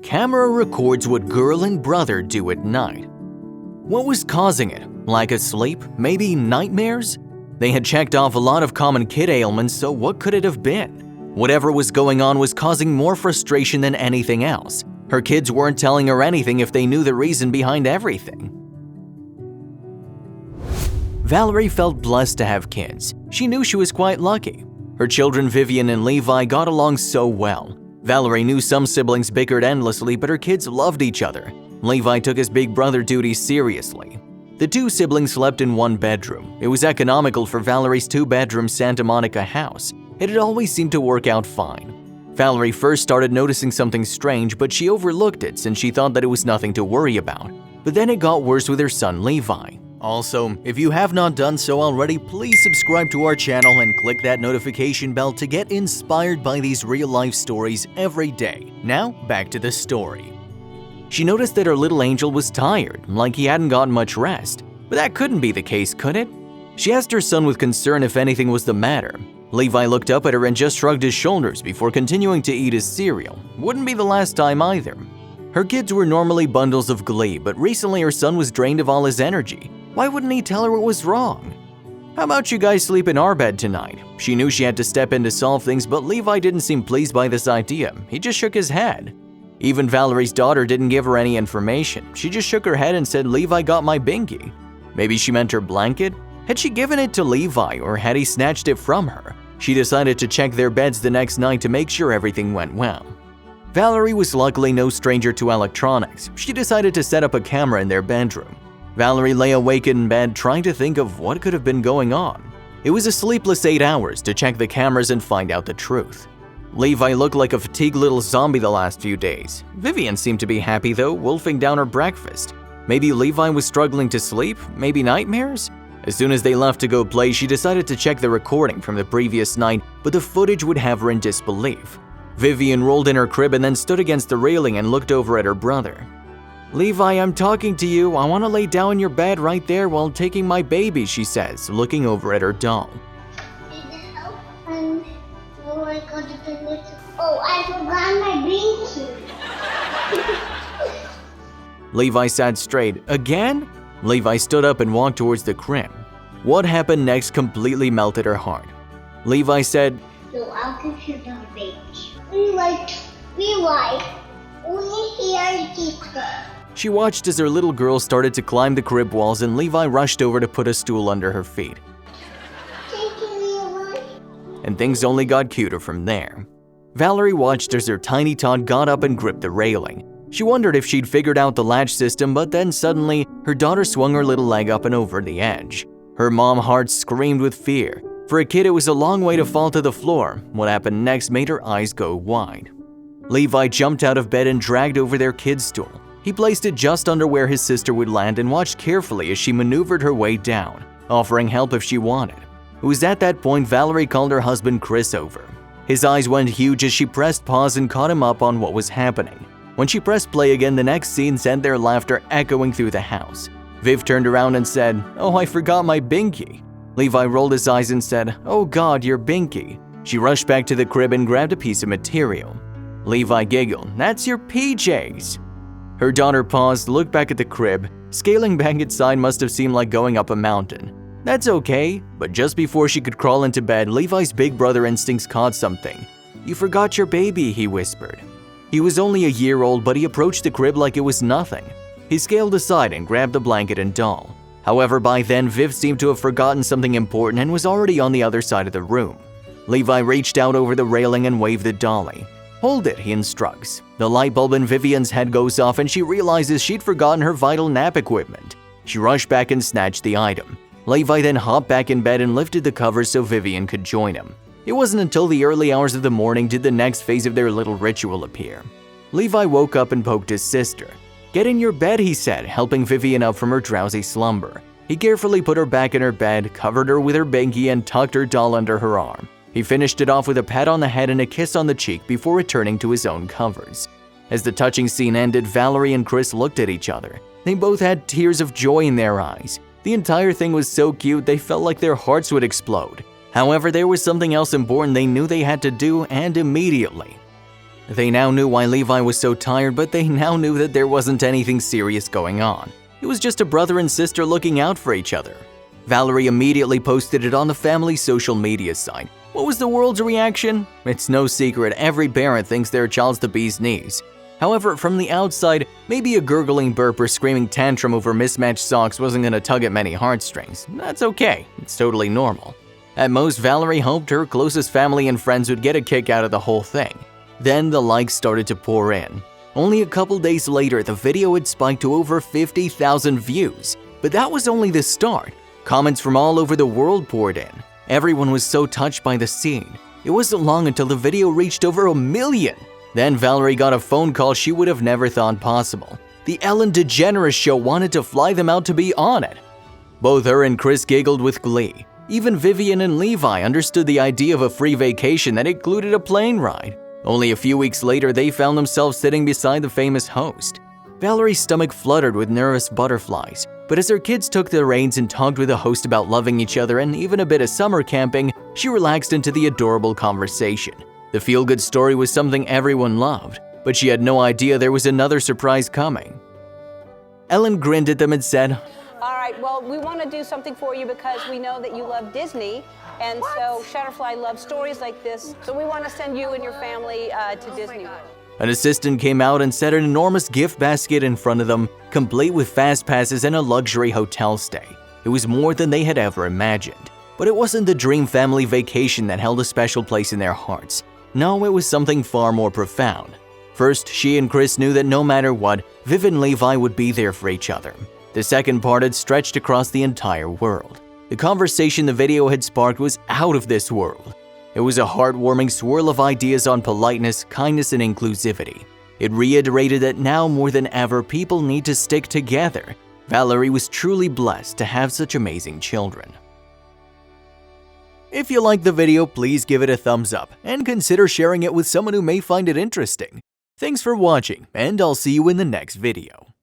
Camera records what girl and brother do at night. What was causing it? Lack of sleep? Maybe nightmares? They had checked off a lot of common kid ailments, so what could it have been? Whatever was going on was causing more frustration than anything else. Her kids weren't telling her anything if they knew the reason behind everything. Valerie felt blessed to have kids. She knew she was quite lucky. Her children Vivian and Levi got along so well. Valerie knew some siblings bickered endlessly, but her kids loved each other. Levi took his big brother duties seriously. The two siblings slept in one bedroom. It was economical for Valerie's two-bedroom Santa Monica house. It had always seemed to work out fine. Valerie first started noticing something strange, but she overlooked it since she thought that it was nothing to worry about. But then it got worse with her son Levi. Also, if you have not done so already, please subscribe to our channel and click that notification bell to get inspired by these real-life stories every day. Now, back to the story. She noticed that her little angel was tired, like he hadn't gotten much rest. But that couldn't be the case, could it? She asked her son with concern if anything was the matter. Levi looked up at her and just shrugged his shoulders before continuing to eat his cereal. Wouldn't be the last time either. Her kids were normally bundles of glee, but recently her son was drained of all his energy. Why wouldn't he tell her what was wrong? How about you guys sleep in our bed tonight? She knew she had to step in to solve things, but Levi didn't seem pleased by this idea. He just shook his head. Even Valerie's daughter didn't give her any information. She just shook her head and said, "Levi got my binky." Maybe she meant her blanket? Had she given it to Levi, or had he snatched it from her? She decided to check their beds the next night to make sure everything went well. Valerie was luckily no stranger to electronics. She decided to set up a camera in their bedroom. Valerie lay awake in bed trying to think of what could have been going on. It was a sleepless 8 hours to check the cameras and find out the truth. Levi looked like a fatigued little zombie the last few days. Vivian seemed to be happy though, wolfing down her breakfast. Maybe Levi was struggling to sleep? Maybe nightmares? As soon as they left to go play, she decided to check the recording from the previous night, but the footage would have her in disbelief. Vivian rolled in her crib and then stood against the railing and looked over at her brother. "Levi, I'm talking to you. I want to lay down in your bed right there while taking my baby," she says, looking over at her doll. Oh, I forgot my binky. Levi sat straight. "Again?" Levi stood up and walked towards the crib. What happened next completely melted her heart. Levi said, "So I'll give you the baby. We here teacher." She watched as her little girl started to climb the crib walls and Levi rushed over to put a stool under her feet. Thank you, Levi. And things only got cuter from there. Valerie watched as her tiny tot got up and gripped the railing. She wondered if she'd figured out the latch system, but then suddenly, her daughter swung her little leg up and over the edge. Her mom heart screamed with fear. For a kid, it was a long way to fall to the floor. What happened next made her eyes go wide. Levi jumped out of bed and dragged over their kid's stool. He placed it just under where his sister would land and watched carefully as she maneuvered her way down, offering help if she wanted. It was at that point Valerie called her husband Chris over. His eyes went huge as she pressed pause and caught him up on what was happening. When she pressed play again, the next scene sent their laughter echoing through the house. Viv turned around and said, "Oh, I forgot my binky." Levi rolled his eyes and said, "Oh God, your binky." She rushed back to the crib and grabbed a piece of material. Levi giggled, "That's your PJs." Her daughter paused, looked back at the crib. Scaling back its side must have seemed like going up a mountain. That's okay, but just before she could crawl into bed, Levi's big brother instincts caught something. "You forgot your baby," he whispered. He was only a year old, but he approached the crib like it was nothing. He scaled aside and grabbed the blanket and doll. However, by then, Viv seemed to have forgotten something important and was already on the other side of the room. Levi reached out over the railing and waved the dolly. "Hold it," he instructs. The light bulb in Vivian's head goes off and she realizes she'd forgotten her vital nap equipment. She rushed back and snatched the item. Levi then hopped back in bed and lifted the covers so Vivian could join him. It wasn't until the early hours of the morning did the next phase of their little ritual appear. Levi woke up and poked his sister. "Get in your bed," he said, helping Vivian up from her drowsy slumber. He carefully put her back in her bed, covered her with her binky, and tucked her doll under her arm. He finished it off with a pat on the head and a kiss on the cheek before returning to his own covers. As the touching scene ended, Valerie and Chris looked at each other. They both had tears of joy in their eyes. The entire thing was so cute they felt like their hearts would explode. However, there was something else important they knew they had to do, and immediately. They now knew why Levi was so tired, but they now knew that there wasn't anything serious going on. It was just a brother and sister looking out for each other. Valerie immediately posted it on the family's social media site. What was the world's reaction? It's no secret, every parent thinks their child's the bee's knees. However, from the outside, maybe a gurgling burp or screaming tantrum over mismatched socks wasn't gonna tug at many heartstrings. That's okay, it's totally normal. At most, Valerie hoped her closest family and friends would get a kick out of the whole thing. Then the likes started to pour in. Only a couple days later, the video had spiked to over 50,000 views. But that was only the start. Comments from all over the world poured in. Everyone was so touched by the scene. It wasn't long until the video reached over 1 million. Then Valerie got a phone call she would have never thought possible. The Ellen DeGeneres show wanted to fly them out to be on it. Both her and Chris giggled with glee. Even Vivian and Levi understood the idea of a free vacation that included a plane ride. Only a few weeks later, they found themselves sitting beside the famous host. Valerie's stomach fluttered with nervous butterflies, but as her kids took the reins and talked with the host about loving each other and even a bit of summer camping, she relaxed into the adorable conversation. The feel-good story was something everyone loved, but she had no idea there was another surprise coming. Ellen grinned at them and said, "All right, well, we want to do something for you because we know that you love Disney, and so Shutterfly loves stories like this, so we want to send you and your family to Disney World." An assistant came out and set an enormous gift basket in front of them, complete with fast passes and a luxury hotel stay. It was more than they had ever imagined. But it wasn't the dream family vacation that held a special place in their hearts. No, it was something far more profound. First, she and Chris knew that no matter what, Viv and Levi would be there for each other. The second part had stretched across the entire world. The conversation the video had sparked was out of this world. It was a heartwarming swirl of ideas on politeness, kindness, and inclusivity. It reiterated that now more than ever, people need to stick together. Valerie was truly blessed to have such amazing children. If you liked the video, please give it a thumbs up and consider sharing it with someone who may find it interesting. Thanks for watching, and I'll see you in the next video.